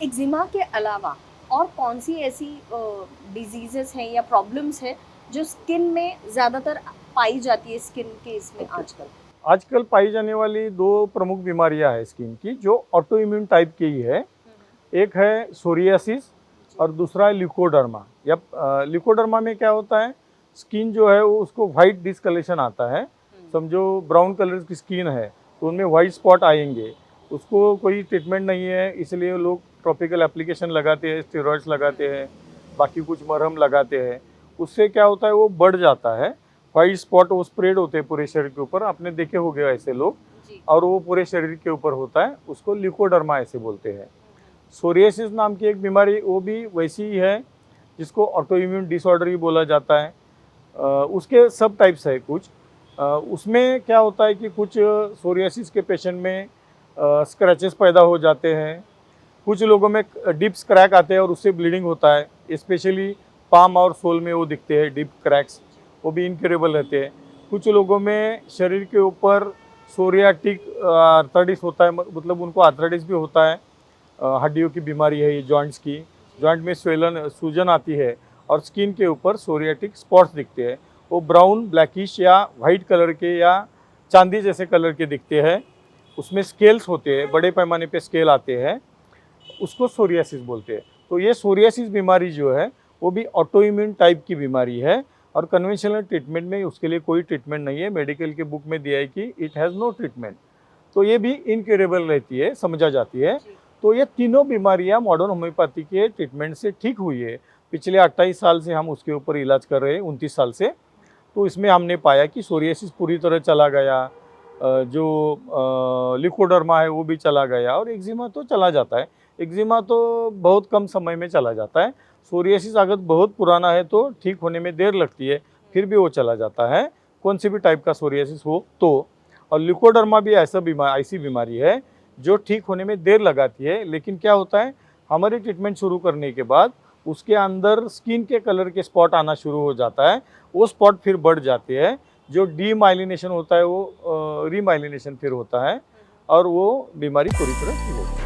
Eczema के अलावा और कौन सी ऐसी डिजीजेस हैं या प्रॉब्लम्स हैं जो स्किन में ज़्यादातर पाई जाती है स्किन के इसमें आजकल? आजकल पाई जाने वाली दो प्रमुख बीमारियां हैं स्किन की जो ऑटो इम्यून टाइप की ही है। एक है सोरियासिस और दूसरा है ल्यूकोडर्मा। या ल्यूकोडर्मा में क्या होता है, स्किन जो है वो उसको वाइट डिस्कलेशन आता है। समझो ब्राउन कलर की स्किन है तो उनमें वाइट स्पॉट आएंगे, उसको कोई ट्रीटमेंट नहीं है, इसलिए लोग टॉपिकल एप्लीकेशन लगाते हैं, स्टेरॉइड्स लगाते हैं, बाकी कुछ मरहम लगाते हैं। उससे क्या होता है, वो बढ़ जाता है, वाइट स्पॉट वो स्प्रेड होते हैं पूरे शरीर के ऊपर। आपने देखे होंगे ऐसे लोग, और वो पूरे शरीर के ऊपर होता है, उसको ल्यूकोडर्मा ऐसे बोलते हैं। सोरियासिस नाम की एक बीमारी वो भी वैसी ही है, जिसको ऑटो इम्यून डिसऑर्डर ही बोला जाता है। उसके सब टाइप्स है कुछ। उसमें क्या होता है कि कुछ सोरियासिस के पेशेंट में स्क्रैचेस पैदा हो जाते हैं, कुछ लोगों में डिप्स क्रैक आते हैं और उससे ब्लीडिंग होता है। स्पेशली पाम और सोल में वो दिखते हैं डिप क्रैक्स, वो भी इनक्यूरेबल रहते हैं। कुछ लोगों में शरीर के ऊपर सोरियाटिक आर्थराइटिस होता है, मतलब उनको आर्थराइटिस भी होता है। हड्डियों की बीमारी है ये, जॉइंट्स की, जॉइंट में स्वेलन सूजन आती है और स्किन के ऊपर सोरियाटिक स्पॉट्स दिखते हैं। वो ब्राउन ब्लैकिश या वाइट कलर के या चांदी जैसे कलर के दिखते हैं। उसमें स्केल्स होते हैं, बड़े पैमाने पे स्केल आते हैं, उसको सोरियासिस बोलते हैं। तो ये सोरियासिस बीमारी जो है वो भी ऑटो इम्यून टाइप की बीमारी है, और कन्वेंशनल ट्रीटमेंट में उसके लिए कोई ट्रीटमेंट नहीं है। मेडिकल के बुक में दिया है कि इट हैज़ नो ट्रीटमेंट, तो ये भी इनक्यूरेबल रहती है, समझा जाती है। तो ये तीनों बीमारियां मॉडर्न होम्योपैथी के ट्रीटमेंट से ठीक हुई है। पिछले 28 साल से हम उसके ऊपर इलाज कर रहे हैं, 29 साल से। तो इसमें हमने पाया कि सोरियासिस पूरी तरह चला गया, जो ल्यूकोडर्मा है वो भी चला गया, और एक्जिमा तो चला जाता है। एक्जिमा तो बहुत कम समय में चला जाता है। सोरियासिस अगर बहुत पुराना है तो ठीक होने में देर लगती है, फिर भी वो चला जाता है, कौन सी भी टाइप का सोरियासिस हो तो। और ल्यूकोडर्मा भी ऐसी बीमारी है जो ठीक होने में देर लगाती है, लेकिन क्या होता है, हमारी ट्रीटमेंट शुरू करने के बाद उसके अंदर स्किन के कलर के स्पॉट आना शुरू हो जाता है। वो स्पॉट फिर बढ़ जाते हैं, जो डीमाइलिनेशन होता है वो रीमाइलिनेशन फिर होता है, और वो बीमारी पूरी तरह ठीक होती है।